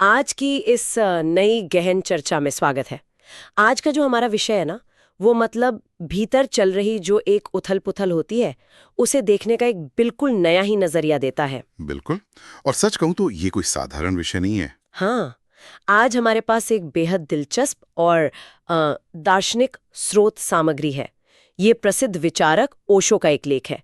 आज की इस नई गहन चर्चा में स्वागत है। आज का जो हमारा विषय है ना, वो मतलब भीतर चल रही जो एक उथल-पुथल होती है, उसे देखने का एक बिल्कुल नया ही नजरिया देता है। बिल्कुल। और सच कहूं तो ये कोई साधारण विषय नहीं है। हाँ, आज हमारे पास एक बेहद दिलचस्प और दार्शनिक स्रोत सामग्री है। ये प्रसिद्ध विचारक ओशो का एक लेख है।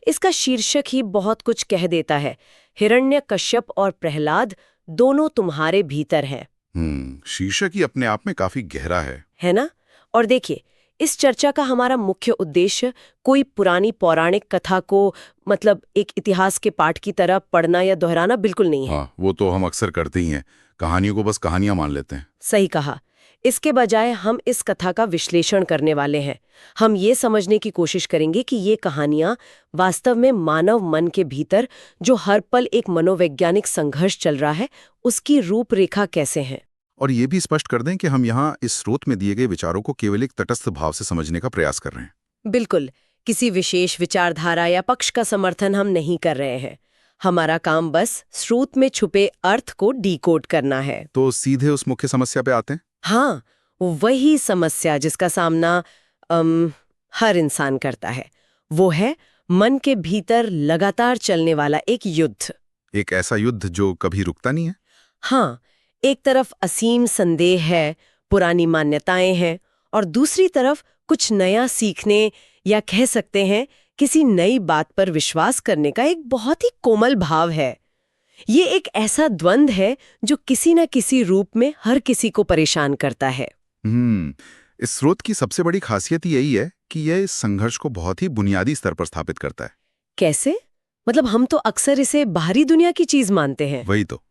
इसका शीर्षक ही बहुत कुछ कह देता है। हिरण्यकश्यप और प्रहलाद दोनों तुम्हारे भीतर हैं। शीर्षक ही अपने आप में काफी गहरा है ना? और देखिए, इस चर्चा का हमारा मुख्य उद्देश्य कोई पुरानी पौराणिक कथा को मतलब एक इतिहास के पाठ की तरह पढ़ना या दोहराना बिल्कुल नहीं है। हाँ, वो तो हम अक्सर करते ही हैं। कहानियों को बस कहानियां मान लेते हैं। सही कहा। इसके बजाय हम इस कथा का विश्लेषण करने वाले हैं। हम ये समझने की कोशिश करेंगे कि ये कहानियां वास्तव में मानव मन के भीतर जो हर पल एक मनोवैज्ञानिक संघर्ष चल रहा है, उसकी रूपरेखा कैसे हैं। और ये भी स्पष्ट कर दें कि हम यहाँ इस स्रोत में दिए गए विचारों को केवल एक तटस्थ भाव से समझने का प्रयास कर रहे हैं। बिल्कुल, किसी विशेष विचारधारा या पक्ष का समर्थन हम नहीं कर रहे हैं। हमारा काम बस स्रोत में छुपे अर्थ को डिकोड करना है। तो सीधे उस मुख्य समस्या पे आते हैं। हाँ, वही समस्या जिसका सामना हर इंसान करता है, वो है मन के भीतर लगातार चलने वाला एक युद्ध। एक ऐसा युद्ध जो कभी रुकता नहीं है। हाँ, एक तरफ असीम संदेह है, पुरानी मान्यताएं हैं, और दूसरी तरफ कुछ नया सीखने या कह सकते हैं किसी नई बात पर विश्वास करने का एक बहुत ही कोमल भाव है। ये एक ऐसा द्वंद्व है जो किसी न किसी रूप में हर किसी को परेशान करता है। इस स्रोत की सबसे बड़ी खासियत यही है कि यह इस संघर्ष को बहुत ही बुनियादी स्तर पर स्थापित करता है। कैसे? मतलब हम तो अक्सर इसे बाहरी दुनिया की चीज मानते हैं। वही तो।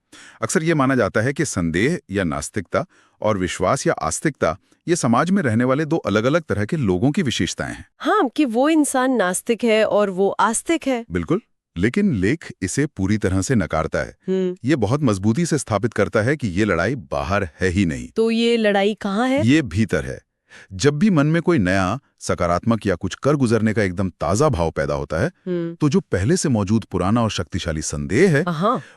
अक्सर ये माना जाता है कि संदेह या नास्तिकता और विश्वास या आस्तिकता ये समाज में रहने वाले दो अलग-अलग तरह के लोगों की विशेषताएं हैं। हाँ, कि वो इंसान नास्तिक है और वो आस्तिक है। बिल्कुल। लेकिन लेख इसे पूरी तरह से नकारता है। ये बहुत मजबूती से स्थापित करता है कि ये लड़ाई बाहर है ही नहीं। तो ये लड़ाई कहाँ है? ये भीतर है। जब भी मन में कोई नया सकारात्मक या कुछ कर गुजरने का एकदम ताजा भाव पैदा होता है, तो जो पहले से मौजूद पुराना और शक्तिशाली संदेह है,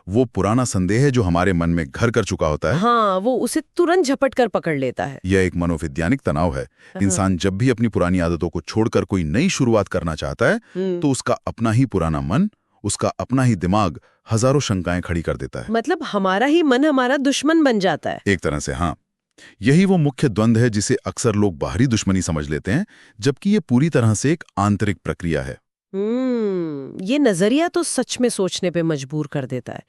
वो पुराना संदेह है जो हमारे मन में घर कर चुका होता है। हाँ, वो उसे तुरंत झपट कर पकड़ लेता है। यह एक मनोवैज्ञानिक तनाव है। इंसान जब भी अपनी पुरानी आदतों को छोड़कर कोई नई शुरुआत करना चाहता है, तो उसका अपना ही पुराना मन, उसका अपना ही दिमाग हजारों शंकाएं खड़ी कर देता है। मतलब हमारा ही मन हमारा दुश्मन बन जाता है। एक तरह से हाँ। यही वो मुख्य द्वंद्व है जिसे अक्सर लोग बाहरी दुश्मनी समझ लेते हैं, जबकि ये पूरी तरह से एक आंतरिक प्रक्रिया है। ये नजरिया तो सच में सोचने पे मजबूर कर देता है,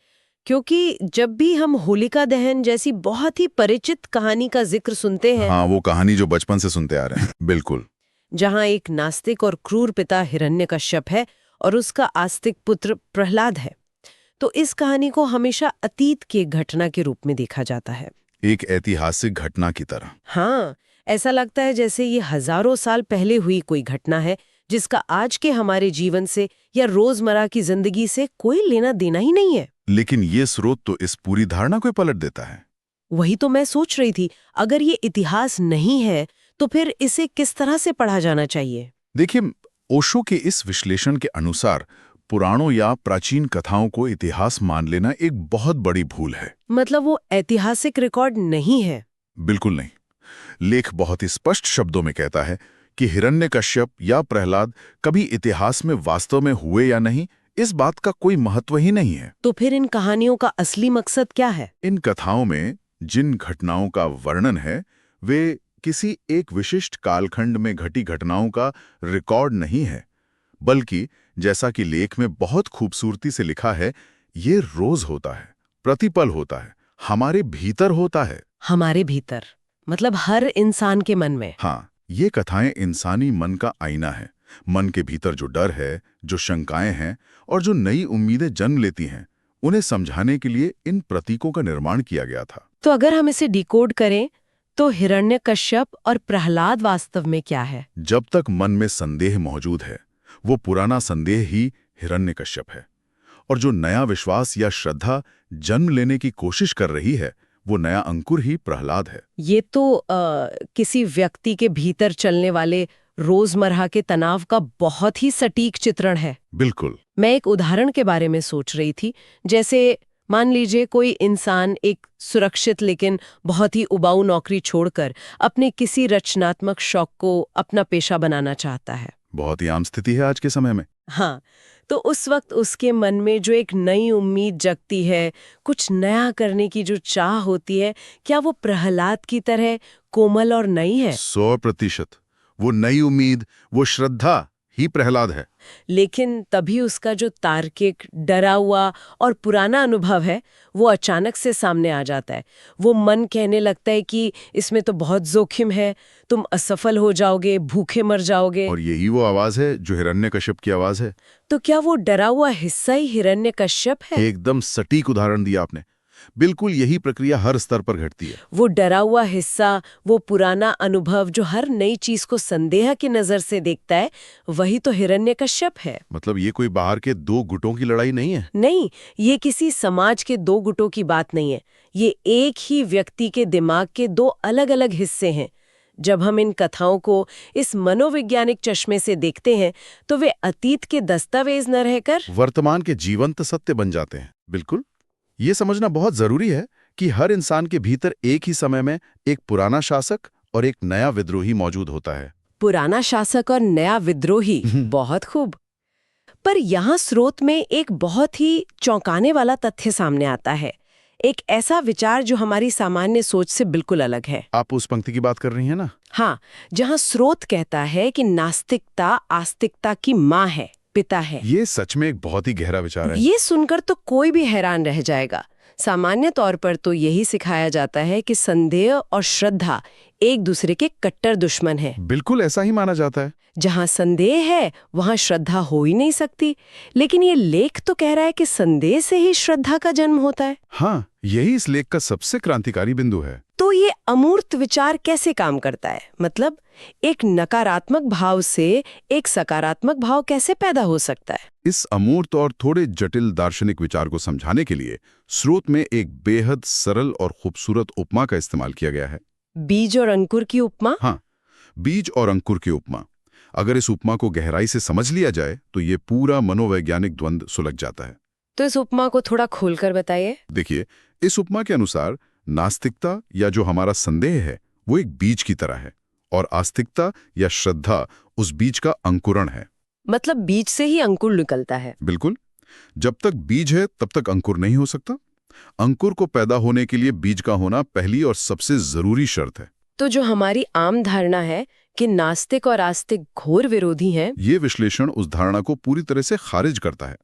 क्योंकि जब भी हम होलिका दहन जैसी बहुत ही परिचित कहानी का जिक्र सुनते हैं। हाँ, वो कहानी जो बचपन से सुनते आ रहे हैं। बिल्कुल। जहाँ एक नास्तिक और क्रूर पिता हिरण्यकश्यप है और उसका आस्तिक पुत्र प्रहलाद है, तो इस कहानी को हमेशा अतीत की एक घटना के रूप में देखा जाता है, एक ऐतिहासिक घटना की तरह। हाँ, ऐसा लगता है जैसे ये हजारों साल पहले हुई कोई घटना है जिसका आज के हमारे जीवन से या रोजमर्रा की जिंदगी से कोई लेना देना ही नहीं है। लेकिन ये स्रोत तो इस पूरी धारणा को पलट देता है। वही तो मैं सोच रही थी, अगर ये इतिहास नहीं है तो फिर इसे किस तरह से पढ़ा जाना चाहिए? देखिए, ओशो के इस विश्लेषण के अनुसार पुराणों या प्राचीन कथाओं को इतिहास मान लेना एक बहुत बड़ी भूल है। मतलब वो ऐतिहासिक रिकॉर्ड नहीं है? बिल्कुल नहीं। लेख बहुत ही स्पष्ट शब्दों में कहता है कि हिरण्यकश्यप या प्रहलाद कभी इतिहास में वास्तव में हुए या नहीं, इस बात का कोई महत्व ही नहीं है। तो फिर इन कहानियों का असली मकसद क्या है? इन कथाओं में जिन घटनाओं का वर्णन है, वे किसी एक विशिष्ट कालखंड में घटी घटनाओं का रिकॉर्ड नहीं है, बल्कि जैसा कि लेख में बहुत खूबसूरती से लिखा है, ये रोज होता है, प्रतिपल होता है, हमारे भीतर होता है। हमारे भीतर मतलब हर इंसान के मन में? हाँ, ये कथाएं इंसानी मन का आईना है। मन के भीतर जो डर है, जो शंकाएं हैं और जो नई उम्मीदें जन्म लेती हैं, उन्हें समझाने के लिए इन प्रतीकों का निर्माण किया गया था। तो अगर हम इसे डिकोड करें तो हिरण्यकश्यप और प्रहलाद वास्तव में क्या है? जब तक मन में संदेह मौजूद है, वो पुराना संदेह ही हिरण्यकश्यप है, और जो नया विश्वास या श्रद्धा जन्म लेने की कोशिश कर रही है, वो नया अंकुर ही प्रहलाद है। ये तो किसी व्यक्ति के भीतर चलने वाले रोजमर्रा के तनाव का बहुत ही सटीक चित्रण है। बिल्कुल। मैं एक उदाहरण के बारे में सोच रही थी, जैसे मान लीजिए कोई इंसान एक सुरक्षित लेकिन बहुत ही उबाऊ नौकरी छोड़कर अपने किसी रचनात्मक शौक को अपना पेशा बनाना चाहता है। बहुत ही आम स्थिति है आज के समय में। हाँ, तो उस वक्त उसके मन में जो एक नई उम्मीद जगती है, कुछ नया करने की जो चाह होती है, क्या वो प्रहलाद की तरह कोमल और नई है? 100%। वो नई उम्मीद, वो श्रद्धा ही प्रहलाद है। लेकिन तभी उसका जो तार्किक, डरा हुआ और पुराना अनुभव है, वो अचानक से सामने आ जाता है। वो मन कहने लगता है कि इसमें तो बहुत जोखिम है, तुम असफल हो जाओगे, भूखे मर जाओगे। और यही वो आवाज है जो हिरण्यकश्यप की आवाज है। तो क्या वो डरा हुआ हिस्सा ही हिरण्यकश्यप है? एकदम सटीक उदाहरण दिया आपने। बिल्कुल यही प्रक्रिया हर स्तर पर घटती है। वो डरा हुआ हिस्सा, वो पुराना अनुभव जो हर नई चीज को संदेह की नजर से देखता है, वही तो हिरण्यकश्यप है। मतलब ये कोई बाहर के दो गुटों की लड़ाई नहीं है। नहीं, ये किसी समाज के दो गुटों की बात नहीं है। ये एक ही व्यक्ति के दिमाग के दो अलग-अलग हिस्से हैं। जब हम इन कथाओं को इस मनोवैज्ञानिक चश्मे से देखते हैं, तो वे अतीत के दस्तावेज न रहकर वर्तमान के जीवंत सत्य बन जाते हैं। बिल्कुल। ये समझना बहुत जरूरी है कि हर इंसान के भीतर एक ही समय में एक पुराना शासक और एक नया विद्रोही मौजूद होता है। पुराना शासक और नया विद्रोही, बहुत खूब। पर यहाँ स्रोत में एक बहुत ही चौंकाने वाला तथ्य सामने आता है। एक ऐसा विचार जो हमारी सामान्य सोच से बिल्कुल अलग है। आप उस पंक्ति की बात कर रही हैं ना? हाँ, जहाँ स्रोत कहता है कि नास्तिकता आस्तिकता की माँ है, पिता है। ये सच में एक बहुत ही गहरा विचार है। ये सुनकर तो कोई भी हैरान रह जाएगा। सामान्य तौर पर तो यही सिखाया जाता है कि संदेह और श्रद्धा एक दूसरे के कट्टर दुश्मन हैं। बिल्कुल ऐसा ही माना जाता है। जहाँ संदेह है वहाँ श्रद्धा हो ही नहीं सकती। लेकिन ये लेख तो कह रहा है कि संदेह से ही श्रद्धा का जन्म होता है। हाँ, यही इस लेख का सबसे क्रांतिकारी बिंदु है। तो ये अमूर्त विचार कैसे काम करता है? मतलब एक नकारात्मक भाव से एक सकारात्मक भाव कैसे पैदा हो सकता है? इस अमूर्त और थोड़े जटिल दार्शनिक विचार को समझाने के लिए स्रोत में एक बेहद सरल और खूबसूरत उपमा का इस्तेमाल किया गया है। बीज और अंकुर की उपमा? हाँ, बीज और अंकुर की उपमा। अगर इस उपमा को गहराई से समझ लिया जाए तो ये पूरा मनोवैज्ञानिक द्वंद्व सुलझ जाता है। तो इस उपमा को थोड़ा खोलकर बताइए। देखिए, इस उपमा के अनुसार नास्तिकता या जो हमारा संदेह है वो एक बीज की तरह है और आस्तिकता या श्रद्धा उस बीज का अंकुरण है। मतलब बीज से ही अंकुर निकलता है। बिल्कुल। जब तक बीज है तब तक अंकुर नहीं हो सकता। अंकुर को पैदा होने के लिए बीज का होना पहली और सबसे जरूरी शर्त है। तो जो हमारी आम धारणा है कि नास्तिक और आस्तिक घोर विरोधी हैं, ये विश्लेषण उस धारणा को पूरी तरह से खारिज करता है।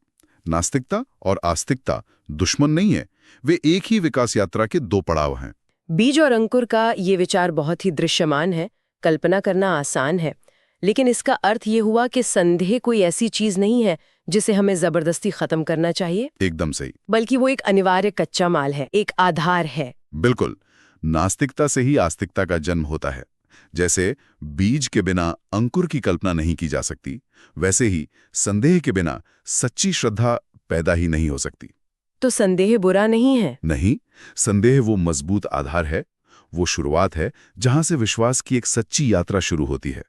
नास्तिकता और आस्तिकता दुश्मन नहीं है, वे एक ही विकास यात्रा के दो पड़ाव हैं। बीज और अंकुर का ये विचार बहुत ही दृश्यमान है, कल्पना करना आसान है। लेकिन इसका अर्थ ये हुआ कि संदेह कोई ऐसी चीज नहीं है जिसे हमें जबरदस्ती खत्म करना चाहिए। एकदम सही। बल्कि वो एक अनिवार्य कच्चा माल है, एक आधार है। बिल्कुल। नास्तिकता से ही आस्तिकता का जन्म होता है। जैसे बीज के बिना अंकुर की कल्पना नहीं की जा सकती, वैसे ही संदेह के बिना सच्ची श्रद्धा पैदा ही नहीं हो सकती। तो संदेह बुरा नहीं है? नहीं, संदेह वो मजबूत आधार है, वो शुरुआत है जहां से विश्वास की एक सच्ची यात्रा शुरू होती है।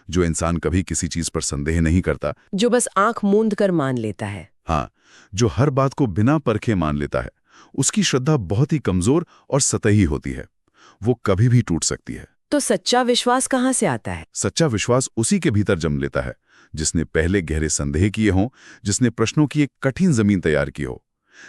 जो इंसान कभी किसी चीज पर संदेह नहीं करता, जो बस आंख मूंद कर मान लेता है, हाँ, जो हर बात को बिना परखे मान लेता है, उसकी श्रद्धा बहुत ही कमजोर और सतही होती है। वो कभी भी टूट सकती है। तो सच्चा विश्वास कहाँ से आता है? सच्चा विश्वास उसी के भीतर जन्म लेता है जिसने पहले गहरे संदेह किए हों, जिसने प्रश्नों की एक कठिन जमीन तैयार की हो।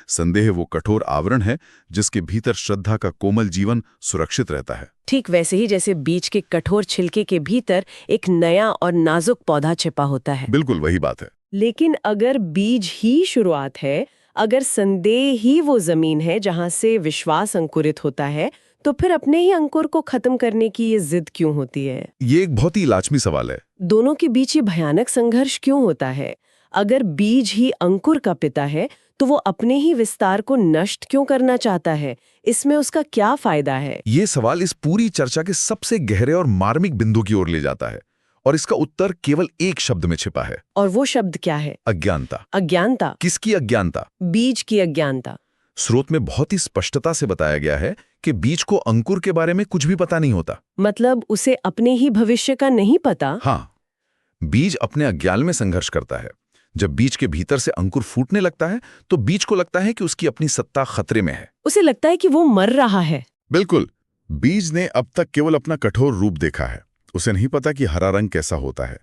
संदेह वो कठोर आवरण है जिसके भीतर श्रद्धा का कोमल जीवन सुरक्षित रहता है। ठीक वैसे ही जैसे बीज के कठोर छिलके के भीतर एक नया और नाजुक पौधा छिपा होता है। बिल्कुल वही बात है। लेकिन अगर बीज ही शुरुआत है, अगर संदेह ही वो जमीन है जहां से विश्वास अंकुरित होता है, तो फिर अपने ही अंकुर को खत्म करने की ये जिद क्यों होती है? ये एक बहुत ही लाजमी सवाल है। दोनों के बीच ये भयानक संघर्ष क्यों होता है? अगर बीज ही अंकुर का पिता है, तो वो अपने ही विस्तार को नष्ट क्यों करना चाहता है? इसमें उसका क्या फायदा है? ये सवाल इस पूरी चर्चा के सबसे गहरे और मार्मिक बिंदु की ओर ले जाता है, और इसका उत्तर केवल एक शब्द में छिपा है। और वो शब्द क्या है? अज्ञानता। अज्ञानता? किसकी अज्ञानता? बीज की अज्ञानता। स्रोत में बहुत ही स्पष्टता से बताया गया है कि बीज को अंकुर के बारे में कुछ भी पता नहीं होता। मतलब उसे अपने ही भविष्य का नहीं पता? हाँ, बीज अपने अज्ञान में संघर्ष करता है। जब बीज के भीतर से अंकुर फूटने लगता है तो बीज को लगता है कि उसकी अपनी सत्ता खतरे में है। उसे लगता है कि वो मर रहा है। बिल्कुल। बीज ने अब तक केवल अपना कठोर रूप देखा है। उसे नहीं पता कि हरा रंग कैसा होता है,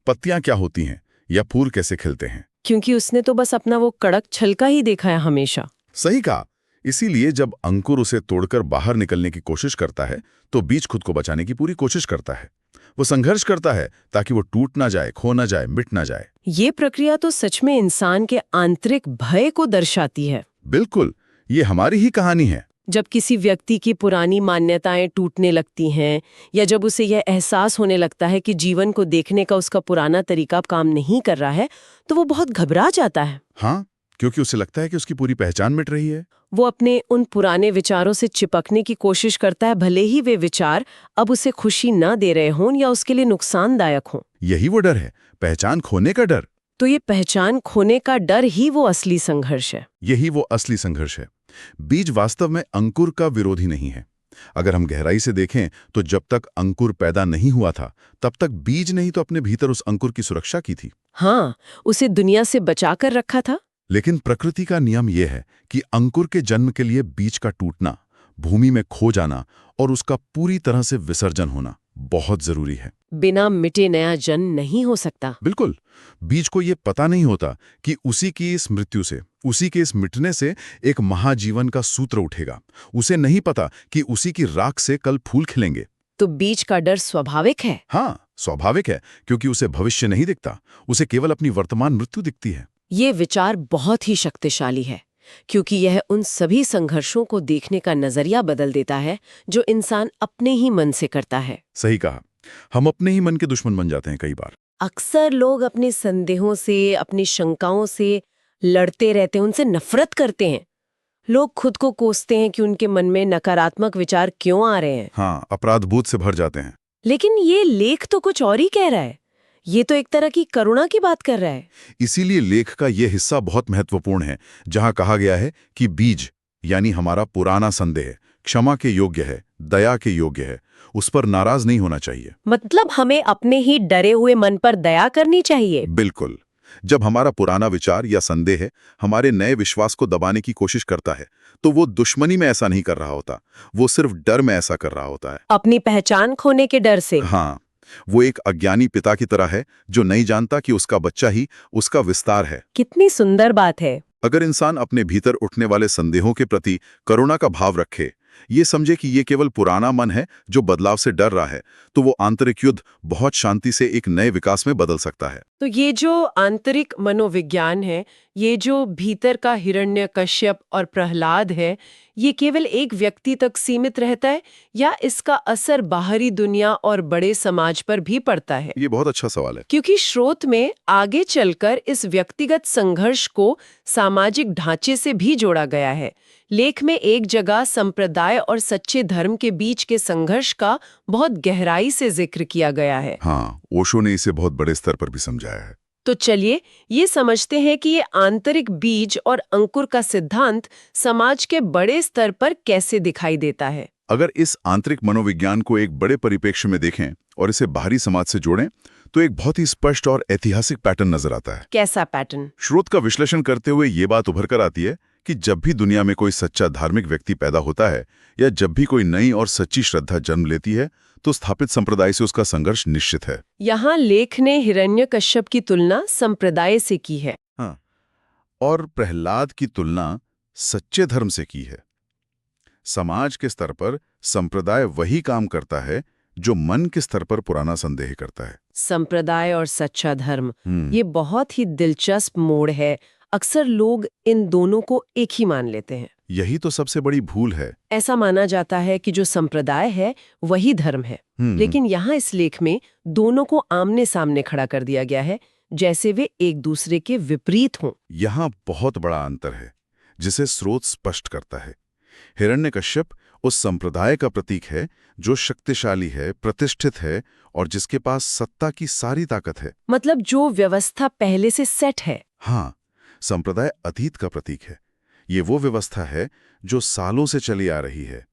पत्तियां क्या होती हैं या फूल कैसे खिलते हैं। क्योंकि उसने तो बस अपना वो कड़क छलका ही देखा है हमेशा। सही कहा। इसीलिए जब अंकुर उसे तोड़कर बाहर निकलने की कोशिश करता है तो बीज खुद को बचाने की पूरी कोशिश करता है। वो संघर्ष करता है ताकि वो टूट ना जाए, खो ना जाए, मिट ना जाए। ये प्रक्रिया तो सच में इंसान के आंतरिक भय को दर्शाती है। बिल्कुल, ये हमारी ही कहानी है। जब किसी व्यक्ति की पुरानी मान्यताएं टूटने लगती हैं या जब उसे यह एहसास होने लगता है कि जीवन को देखने का उसका पुराना तरीका काम नहीं कर रहा है, तो वो बहुत घबरा जाता है। हाँ, क्योंकि उसे लगता है कि उसकी पूरी पहचान मिट रही है। वो अपने उन पुराने विचारों से चिपकने की कोशिश करता है, भले ही वे विचार अब उसे खुशी न दे रहे हों या उसके लिए नुकसानदायक हों। यही वो डर है, पहचान खोने का डर। तो ये पहचान खोने का डर ही वो असली संघर्ष है। यही वो असली संघर्ष है। बीज वास्तव में अंकुर का विरोधी नहीं है। अगर हम गहराई से देखें तो जब तक अंकुर पैदा नहीं हुआ था तब तक बीज ने ही तो अपने भीतर उस अंकुर की सुरक्षा की थी। हाँ, उसे दुनिया से बचा कर रखा था। लेकिन प्रकृति का नियम यह है कि अंकुर के जन्म के लिए बीज का टूटना, भूमि में खो जाना और उसका पूरी तरह से विसर्जन होना बहुत जरूरी है। बिना मिटे नया जन्म नहीं हो सकता। बिल्कुल। बीज को यह पता नहीं होता कि उसी की इस मृत्यु से, उसी के इस मिटने से एक महाजीवन का सूत्र उठेगा। उसे नहीं पता कि उसी की राख से कल फूल खिलेंगे। तो बीज का डर स्वाभाविक है। हाँ, स्वाभाविक है, क्योंकि उसे भविष्य नहीं दिखता, उसे केवल अपनी वर्तमान मृत्यु दिखती है। ये विचार बहुत ही शक्तिशाली है, क्योंकि यह उन सभी संघर्षों को देखने का नजरिया बदल देता है जो इंसान अपने ही मन से करता है। सही कहा। हम अपने ही मन के दुश्मन बन जाते हैं कई बार। अक्सर लोग अपने संदेहों से, अपनी शंकाओं से लड़ते रहते हैं, उनसे नफरत करते हैं। लोग खुद को कोसते हैं कि उनके मन में नकारात्मक विचार क्यों आ रहे हैं। हाँ, अपराध बोध से भर जाते हैं। लेकिन ये लेख तो कुछ और ही कह रहा है। ये तो एक तरह की करुणा की बात कर रहा है। इसीलिए लेख का यह हिस्सा बहुत महत्वपूर्ण है, जहां कहा गया है कि बीज यानी हमारा पुराना संदेह क्षमा के योग्य है, दया के योग्य है, उस पर नाराज नहीं होना चाहिए। मतलब हमें अपने ही डरे हुए मन पर दया करनी चाहिए। बिल्कुल। जब हमारा पुराना विचार या संदेह हमारे नए विश्वास को दबाने की कोशिश करता है तो वो दुश्मनी में ऐसा नहीं कर रहा होता, वो सिर्फ डर में ऐसा कर रहा होता है। अपनी पहचान खोने के डर से। हाँ, वो एक अज्ञानी पिता की तरह है जो नहीं जानता कि उसका बच्चा ही उसका विस्तार है। कितनी सुंदर बात है। अगर इंसान अपने भीतर उठने वाले संदेहों के प्रति करुणा का भाव रखे, ये समझे कि ये केवल पुराना मन है जो बदलाव से डर रहा है, तो वो आंतरिक युद्ध बहुत शांति से एक नए विकास में बदल सकता है। तो ये जो आंतरिक मनोविज्ञान है, ये जो भीतर का हिरण्यकश्यप और प्रहलाद है, ये केवल एक व्यक्ति तक सीमित रहता है या इसका असर बाहरी दुनिया और बड़े समाज पर भी पड़ता है? ये बहुत अच्छा सवाल है। क्योंकि स्रोत में आगे चलकर इस व्यक्तिगत संघर्ष को सामाजिक ढांचे से भी जोड़ा गया है। लेख में एक जगह संप्रदाय और सच्चे धर्म के बीच के संघर्ष का बहुत गहराई से जिक्र किया गया है। हाँ, ओशो ने इसे बहुत बड़े स्तर पर भी समझाया है। तो चलिए ये समझते हैं कि ये आंतरिक बीज और अंकुर का सिद्धांत समाज के बड़े स्तर पर कैसे दिखाई देता है। अगर इस आंतरिक मनोविज्ञान को एक बड़े परिप्रेक्ष्य में देखें और इसे बाहरी समाज से जोड़ें तो एक बहुत ही स्पष्ट और ऐतिहासिक पैटर्न नजर आता है। कैसा पैटर्न? स्रोत का विश्लेषण करते हुए ये बात उभर कर आती है कि जब भी दुनिया में कोई सच्चा धार्मिक व्यक्ति पैदा होता है या जब भी कोई नई और सच्ची श्रद्धा जन्म लेती है तो स्थापित संप्रदाय से उसका संघर्ष निश्चित है। यहाँ लेख ने हिरण्यकश्यप की तुलना संप्रदाय से की है। हाँ, और प्रहलाद की तुलना सच्चे धर्म से की है। समाज के स्तर पर संप्रदाय वही काम करता है जो मन के स्तर पर पुराना संदेह करता है। संप्रदाय और सच्चा धर्म, ये बहुत ही दिलचस्प मोड़ है। अक्सर लोग इन दोनों को एक ही मान लेते हैं। यही तो सबसे बड़ी भूल है। ऐसा माना जाता है कि जो संप्रदाय है वही धर्म है, लेकिन यहाँ इस लेख में दोनों को आमने सामने खड़ा कर दिया गया है, जैसे वे एक दूसरे के विपरीत हों। यहाँ बहुत बड़ा अंतर है जिसे स्रोत स्पष्ट करता है। हिरण्यकश्यप उस संप्रदाय का प्रतीक है जो शक्तिशाली है, प्रतिष्ठित है और जिसके पास सत्ता की सारी ताकत है। मतलब जो व्यवस्था पहले से सेट है। हाँ, संप्रदाय अतीत का प्रतीक है। ये वो व्यवस्था है जो सालों से चली आ रही है,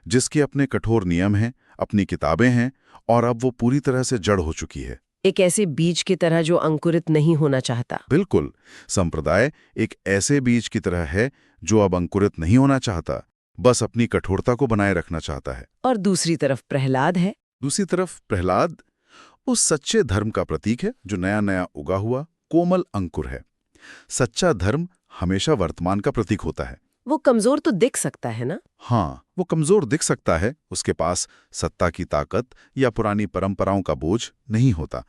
जिसके अपने कठोर नियम हैं, अपनी किताबें हैं और अब वो पूरी तरह से जड़ हो चुकी है। एक ऐसे बीज की तरह जो अंकुरित नहीं होना चाहता। बिल्कुल, संप्रदाय एक ऐसे बीज की तरह है जो अब अंकुरित नहीं होना चाहता, बस अपनी कठोरता को बनाए रखना चाहता है। और दूसरी तरफ प्रहलाद है। दूसरी तरफ प्रहलाद उस सच्चे धर्म का प्रतीक है जो नया नया उगा हुआ कोमल अंकुर है। सच्चा धर्म हमेशा वर्तमान का प्रतीक होता है। वो कमजोर तो दिख सकता है ना? हाँ, वो कमजोर दिख सकता है, उसके पास सत्ता की ताकत या पुरानी परंपराओं का बोझ नहीं होता,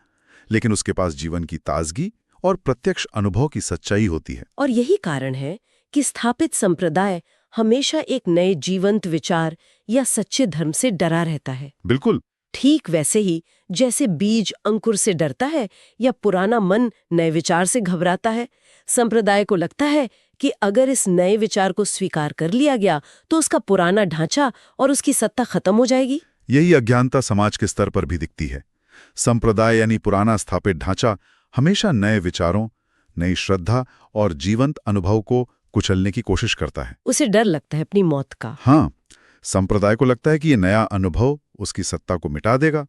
लेकिन उसके पास जीवन की ताजगी और प्रत्यक्ष अनुभव की सच्चाई होती है। और यही कारण है कि स्थापित संप्रदाय हमेशा एक नए जीवंत विचार या सच्चे धर्म से डरा रहता है। बिल्कुल। ठीक वैसे ही जैसे बीज अंकुर से डरता है या पुराना मन नए विचार से घबराता है, संप्रदाय को लगता है कि अगर इस नए विचार को स्वीकार कर लिया गया तो उसका पुराना ढांचा और उसकी सत्ता खत्म हो जाएगी। यही अज्ञानता समाज के स्तर पर भी दिखती है। संप्रदाय यानी पुराना स्थापित ढांचा हमेशा नए विचारों, नई श्रद्धा और जीवंत अनुभव को कुचलने की कोशिश करता है। उसे डर लगता है अपनी मौत का। हाँ, संप्रदाय को लगता है कि ये नया अनुभव उसकी सत्ता को मिटा देगा।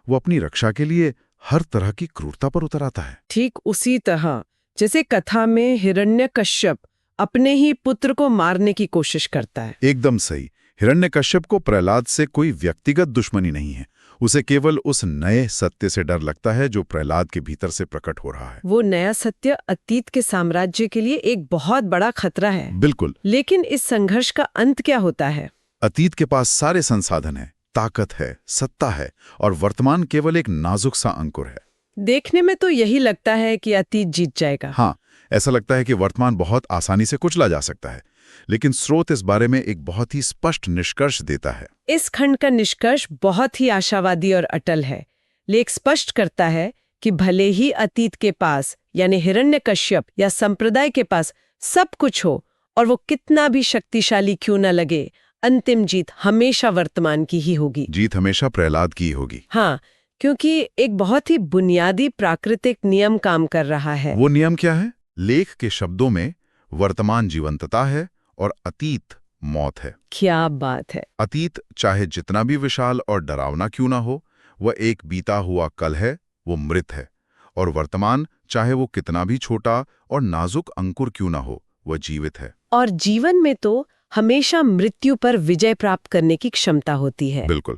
वो अपनी रक्षा के लिए हर तरह की क्रूरता पर उतर आता है। ठीक उसी तरह जैसे कथा में हिरण्यकश्यप अपने ही पुत्र को मारने की कोशिश करता है। एकदम सही। हिरण्यकश्यप को प्रहलाद से कोई व्यक्तिगत दुश्मनी नहीं है, उसे केवल उस नए सत्य से डर लगता है जो प्रहलाद के भीतर से प्रकट हो रहा है। वो नया सत्य अतीत के साम्राज्य के लिए एक बहुत बड़ा खतरा है। बिल्कुल। लेकिन इस संघर्ष का अंत क्या होता है? अतीत के पास सारे संसाधन हैं, ताकत है, सत्ता है, और वर्तमान केवल एक नाजुक सा अंकुर है। देखने में तो यही लगता है कि अतीत जीत जाएगा। हाँ, ऐसा लगता है कि वर्तमान बहुत आसानी से कुचला जा सकता है, लेकिन स्रोत इस बारे में एक बहुत ही स्पष्ट निष्कर्ष देता है। इस खंड का निष्कर्ष बहुत ही आशावादी और अटल है। लेख स्पष्ट करता है कि भले ही अतीत के पास यानी हिरण्यकश्यप या संप्रदाय के पास सब कुछ हो और वो कितना भी शक्तिशाली क्यों न लगे, अंतिम जीत हमेशा वर्तमान की ही होगी। जीत हमेशा प्रहलाद की होगी। हाँ, क्योंकि एक बहुत ही बुनियादी प्राकृतिक नियम काम कर रहा है। वो नियम क्या है? लेख के शब्दों में वर्तमान जीवंतता है और अतीत मौत है। क्या बात है! अतीत चाहे जितना भी विशाल और डरावना क्यों ना हो, वह एक बीता हुआ कल है, वो मृत है। और वर्तमान चाहे वो कितना भी छोटा और नाजुक अंकुर क्यों ना हो, वह जीवित है। और जीवन में तो हमेशा मृत्यु पर विजय प्राप्त करने की क्षमता होती है। बिल्कुल।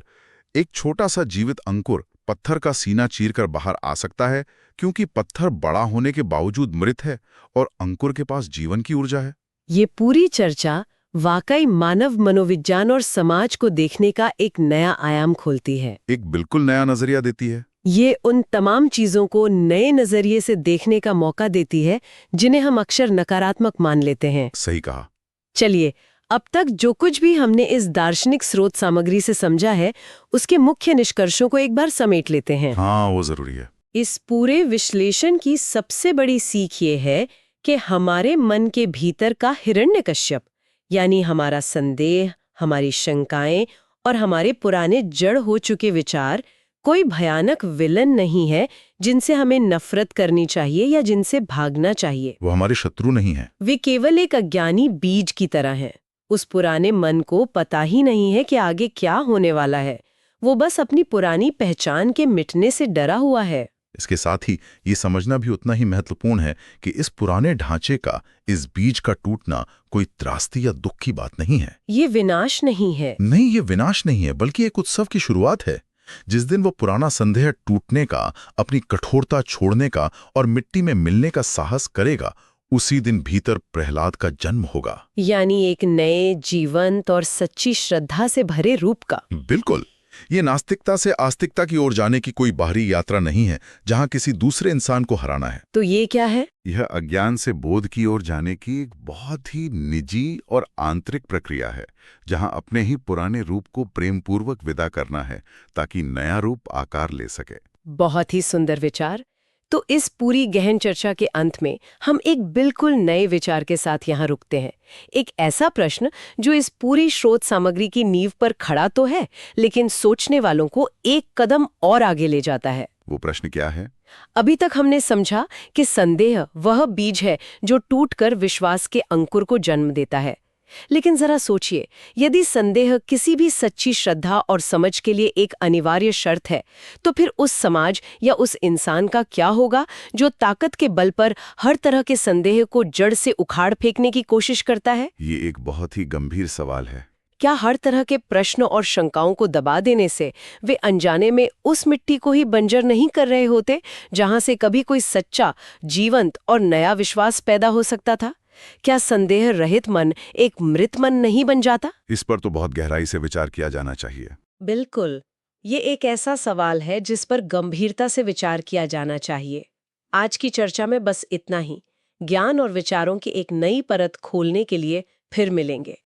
एक छोटा सा जीवित अंकुर पत्थर का सीना चीरकर बाहर आ सकता है, क्योंकि पत्थर बड़ा होने के बावजूद मृत है और अंकुर के पास जीवन की ऊर्जा है। ये पूरी चर्चा वाकई मानव मनोविज्ञान और समाज को देखने का एक नया आयाम खोलती है। एक बिल्कुल नया नजरिया देती है। ये उन तमाम चीजों को नए नजरिए से देखने का मौका देती है जिन्हें हम अक्सर नकारात्मक मान लेते हैं। सही कहा। चलिए, अब तक जो कुछ भी हमने इस दार्शनिक स्रोत सामग्री से समझा है, उसके मुख्य निष्कर्षों को एक बार समेट लेते हैं। हाँ, वो जरूरी है। इस पूरे विश्लेषण की सबसे बड़ी सीख ये है कि हमारे मन के भीतर का हिरण्यकश्यप, यानी हमारा संदेह, हमारी शंकाएं और हमारे पुराने जड़ हो चुके विचार, कोई भयानक विलन नहीं है जिनसे हमें नफरत करनी चाहिए या जिनसे भागना चाहिए। वो हमारे शत्रु नहीं है। वे केवल एक अज्ञानी बीज की तरह हैं। उस पुराने मन को पता ही नहीं है कि आगे क्या होने वाला है। वो बस अपनी पुरानी पहचान के मिटने से डरा हुआ है। इसके साथ ही ये समझना भी उतना ही महत्वपूर्ण है कि इस पुराने ढांचे का, इस बीज का टूटना कोई त्रासदी या दुख की बात नहीं है। ये विनाश नहीं है। नहीं, ये विनाश नहीं है, बल्कि एक उत्सव की शुरुआत है। जिस दिन वो पुराना संदेह टूटने का, अपनी कठोरता छोड़ने का और मिट्टी में मिलने का साहस करेगा, उसी दिन भीतर प्रहलाद का जन्म होगा। यानी एक नए, जीवंत और सच्ची श्रद्धा से भरे रूप का। बिल्कुल। ये नास्तिकता से आस्तिकता की ओर जाने की कोई बाहरी यात्रा नहीं है जहां किसी दूसरे इंसान को हराना है। तो ये क्या है? यह अज्ञान से बोध की ओर जाने की एक बहुत ही निजी और आंतरिक प्रक्रिया है, जहां अपने ही पुराने रूप को प्रेमपूर्वक विदा करना है ताकि नया रूप आकार ले सके। बहुत ही सुंदर विचार। तो इस पूरी गहन चर्चा के अंत में हम एक बिल्कुल नए विचार के साथ यहाँ रुकते हैं। एक ऐसा प्रश्न जो इस पूरी स्रोत सामग्री की नींव पर खड़ा तो है, लेकिन सोचने वालों को एक कदम और आगे ले जाता है। वो प्रश्न क्या है? अभी तक हमने समझा कि संदेह वह बीज है जो टूटकर विश्वास के अंकुर को जन्म देता है। लेकिन जरा सोचिए, यदि संदेह किसी भी सच्ची श्रद्धा और समझ के लिए एक अनिवार्य शर्त है, तो फिर उस समाज या उस इंसान का क्या होगा जो ताकत के बल पर हर तरह के संदेह को जड़ से उखाड़ फेंकने की कोशिश करता है? ये एक बहुत ही गंभीर सवाल है। क्या हर तरह के प्रश्न और शंकाओं को दबा देने से वे अनजाने में उस मिट्टी को ही बंजर नहीं कर रहे होते जहां से कभी कोई सच्चा, जीवंत और नया विश्वास पैदा हो सकता था? क्या संदेह रहित मन एक मृत मन नहीं बन जाता? इस पर तो बहुत गहराई से विचार किया जाना चाहिए। बिल्कुल। ये एक ऐसा सवाल है जिस पर गंभीरता से विचार किया जाना चाहिए। आज की चर्चा में बस इतना ही। ज्ञान और विचारों की एक नई परत खोलने के लिए फिर मिलेंगे।